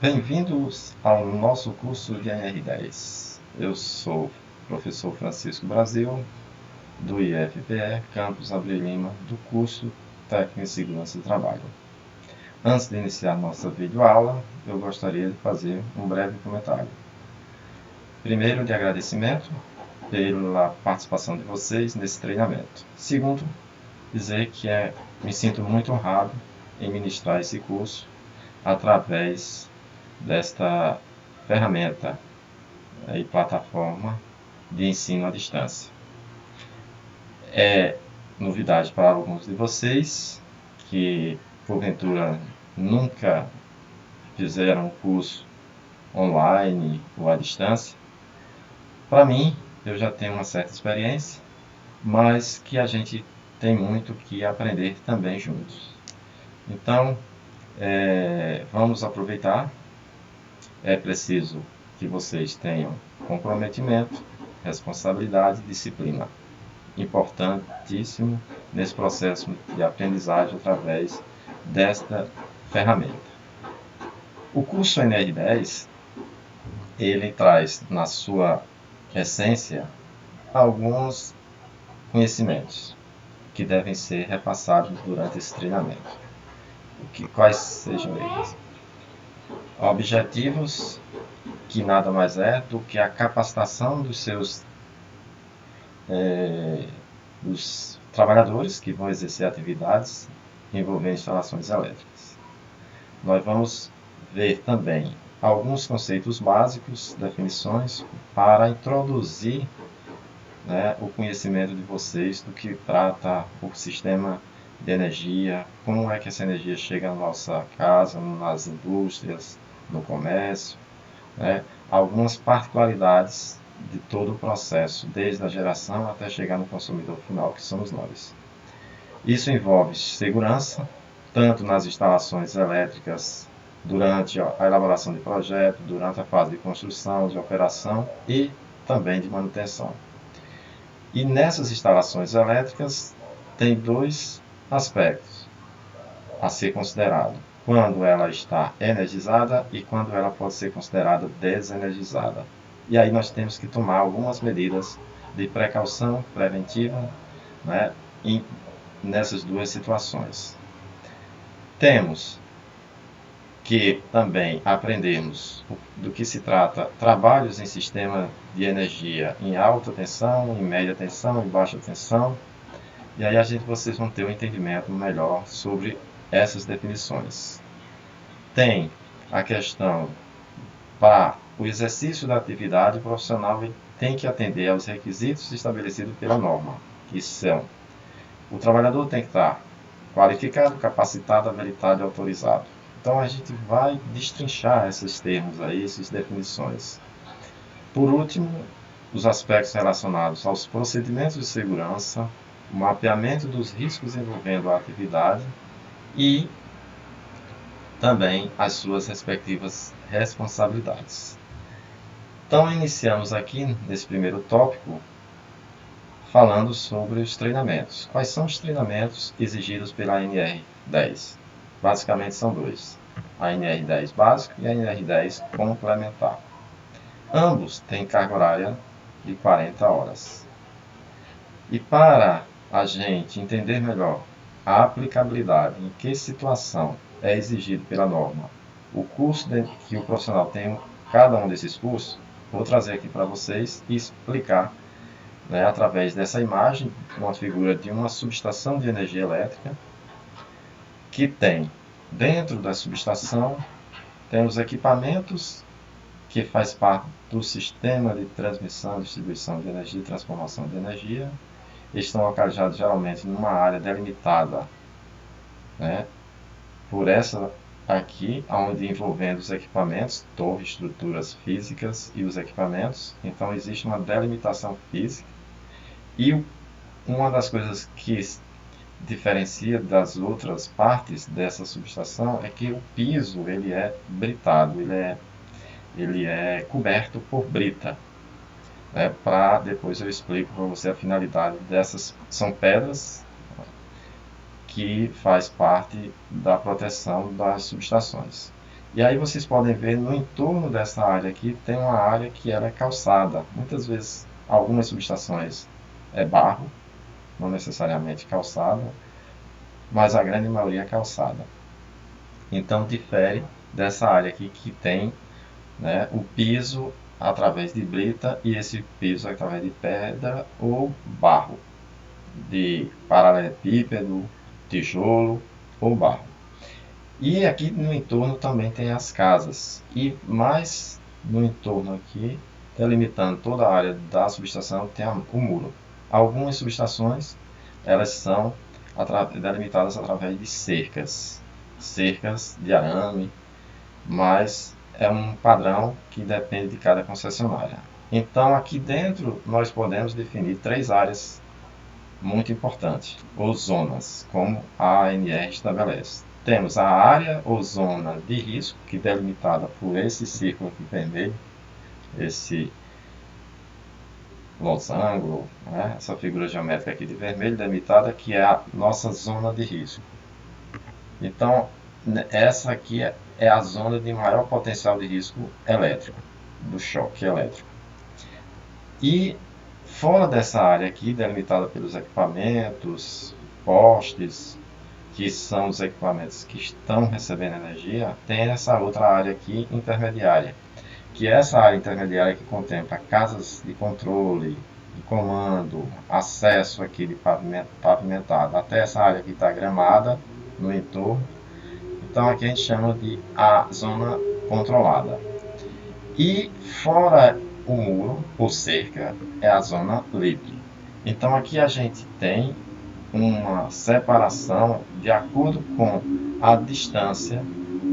Bem-vindos ao nosso curso de NR10. Eu sou o professor Francisco Brasil, do IFPE, Campus Abreu Lima, do curso Técnico em Segurança do Trabalho. Antes de iniciar nossa videoaula, eu gostaria de fazer um breve comentário. Primeiro, de agradecimento pela participação de vocês nesse treinamento. Segundo, dizer que me sinto muito honrado em ministrar esse curso através desta ferramenta e plataforma de ensino à distância. É novidade para alguns de vocês que, porventura, nunca fizeram um curso online ou à distância. Para mim, eu já tenho uma certa experiência, mas que a gente tem muito que aprender também juntos. Então, vamos aproveitar. É preciso que vocês tenham comprometimento, responsabilidade e disciplina. Importantíssimo nesse processo de aprendizagem através desta ferramenta. O curso NR10, ele traz na sua essência alguns conhecimentos que devem ser repassados durante esse treinamento. Quais sejam eles? Objetivos, que nada mais é do que a capacitação dos trabalhadores que vão exercer atividades envolvendo instalações elétricas. Nós vamos ver também alguns conceitos básicos, definições, para introduzir o conhecimento de vocês do que trata o sistema de energia, como é que essa energia chega na nossa casa, nas indústrias, no comércio, algumas particularidades de todo o processo, desde a geração até chegar no consumidor final, que somos nós. Isso envolve segurança, tanto nas instalações elétricas, durante a elaboração de projeto, durante a fase de construção, de operação e também de manutenção. E nessas instalações elétricas tem dois aspectos a ser considerado: quando ela está energizada e quando ela pode ser considerada desenergizada. E aí nós temos que tomar algumas medidas de precaução preventiva nessas duas situações. Temos que também aprendermos do que se trata trabalhos em sistema de energia em alta tensão, em média tensão, em baixa tensão. E aí vocês vão ter um entendimento melhor sobre essas definições. Tem a questão para o exercício da atividade profissional, ele tem que atender aos requisitos estabelecidos pela norma, que são: o trabalhador tem que estar qualificado, capacitado, habilitado e autorizado. Então a gente vai destrinchar esses termos aí, essas definições. Por último, os aspectos relacionados aos procedimentos de segurança, o mapeamento dos riscos envolvendo a atividade e também as suas respectivas responsabilidades. Então, iniciamos aqui nesse primeiro tópico falando sobre os treinamentos. Quais são os treinamentos exigidos pela NR10? Basicamente são dois: a NR10 básico e a NR10 complementar. Ambos têm carga horária de 40 horas. E para a gente entender melhor a aplicabilidade, em que situação é exigido pela norma o curso que o profissional tem, cada um desses cursos, vou trazer aqui para vocês e explicar através dessa imagem, uma figura de uma subestação de energia elétrica, que tem, dentro da subestação, tem os equipamentos que faz parte do sistema de transmissão, distribuição de energia e transformação de energia. Eles estão localizados geralmente numa área delimitada por essa aqui, onde envolvendo os equipamentos, torres, estruturas físicas e os equipamentos. Então existe uma delimitação física. E uma das coisas que diferencia das outras partes dessa subestação é que o piso ele é britado, ele é coberto por brita. Para depois eu explico para você a finalidade dessas. São pedras que faz parte da proteção das subestações. E aí vocês podem ver no entorno dessa área aqui, tem uma área que ela é calçada. Muitas vezes, algumas subestações é barro, não necessariamente calçada, mas a grande maioria é calçada. Então difere dessa área aqui que tem, né, o piso através de brita e esse piso através de pedra ou barro, de paralelepípedo, tijolo ou barro. E aqui no entorno também tem as casas. E mais no entorno aqui, delimitando toda a área da subestação, tem o muro. Algumas subestações elas são delimitadas através de cercas, cercas de arame, mas é um padrão que depende de cada concessionária. Então aqui dentro nós podemos definir três áreas muito importantes, ou zonas, como a ANR estabelece. Temos a área ou zona de risco, que é delimitada por esse círculo aqui vermelho, esse losango, né? Essa figura geométrica aqui de vermelho delimitada, que é a nossa zona de risco. Então, essa aqui é a zona de maior potencial de risco elétrico, do choque elétrico. E fora dessa área aqui, delimitada pelos equipamentos, postes, que são os equipamentos que estão recebendo energia, tem essa outra área aqui intermediária, que é essa área intermediária que contempla casas de controle, de comando, acesso aqui de pavimentado, até essa área que está gramada no entorno. Então aqui a gente chama de a zona controlada. E fora o muro, ou cerca, é a zona livre. Então aqui a gente tem uma separação de acordo com a distância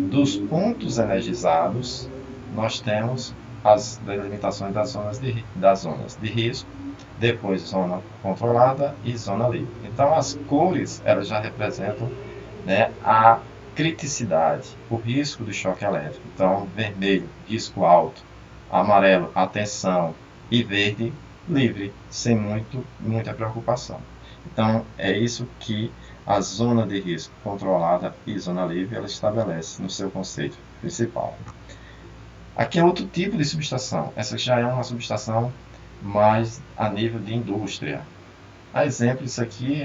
dos pontos energizados. Nós temos as delimitações das zonas de risco, depois zona controlada e zona livre. Então as cores elas já representam, né, a criticidade, o risco do choque elétrico. Então vermelho, risco alto; amarelo, atenção; e verde, livre, sem muita preocupação. Então, é isso que a zona de risco controlada e zona livre ela estabelece no seu conceito principal. Aqui é outro tipo de subestação. Essa já é uma subestação mais a nível de indústria. A exemplo, isso aqui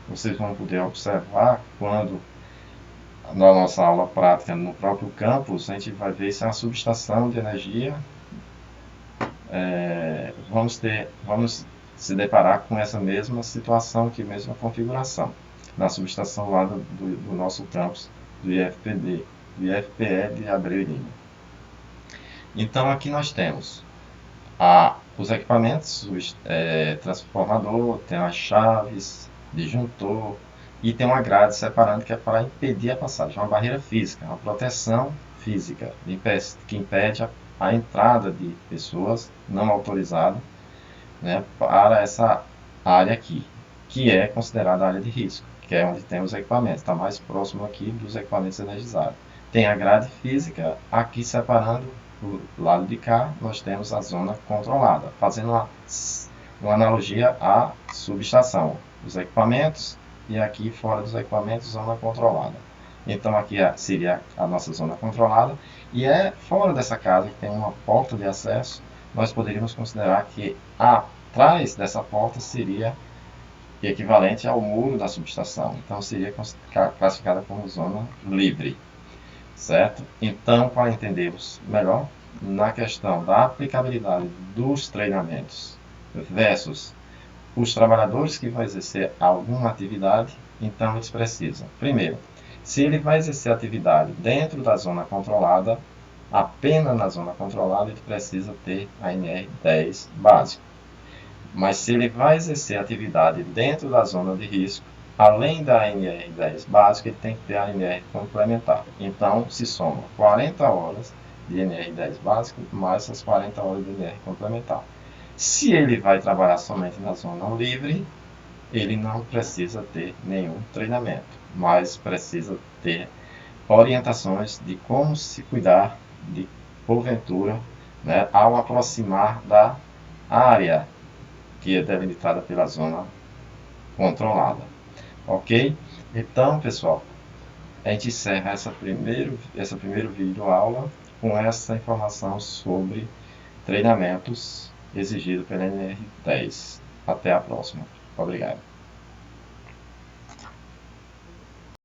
vocês vão poder observar quando na nossa aula prática no próprio campus, a gente vai ver se é uma subestação de energia. Vamos se deparar com essa mesma situação, que mesma configuração, na subestação lá do nosso campus do IFPE de Abreu e Lima. Então aqui nós temos os equipamentos, transformador, tem as chaves, disjuntor, e tem uma grade separando que é para impedir a passagem, uma barreira física, uma proteção física que impede a entrada de pessoas não autorizadas, né, para essa área aqui, que é considerada área de risco, que é onde tem os equipamentos, está mais próximo aqui dos equipamentos energizados. Tem a grade física aqui separando do lado de cá, nós temos a zona controlada, fazendo uma analogia à subestação, os equipamentos, e aqui fora dos equipamentos, zona controlada. Então aqui seria a nossa zona controlada, e fora dessa casa que tem uma porta de acesso. Nós poderíamos considerar que atrás dessa porta seria equivalente ao muro da subestação, então seria classificada como zona livre, certo? Então, para entendermos melhor, na questão da aplicabilidade dos treinamentos versus os trabalhadores que vão exercer alguma atividade, então eles precisam, primeiro, se ele vai exercer atividade dentro da zona controlada, apenas na zona controlada, ele precisa ter a NR10 básico. Mas se ele vai exercer atividade dentro da zona de risco, além da NR10 básica, ele tem que ter a NR complementar. Então, se soma 40 horas de NR10 básico mais as 40 horas de NR complementar. Se ele vai trabalhar somente na zona livre, ele não precisa ter nenhum treinamento, mas precisa ter orientações de como se cuidar de porventura, né, ao aproximar da área que é delimitada pela zona controlada. Ok? Então, pessoal, a gente encerra essa primeiro vídeo aula com essa informação sobre treinamentos exigidos pela NR10. Até a próxima. Obrigado.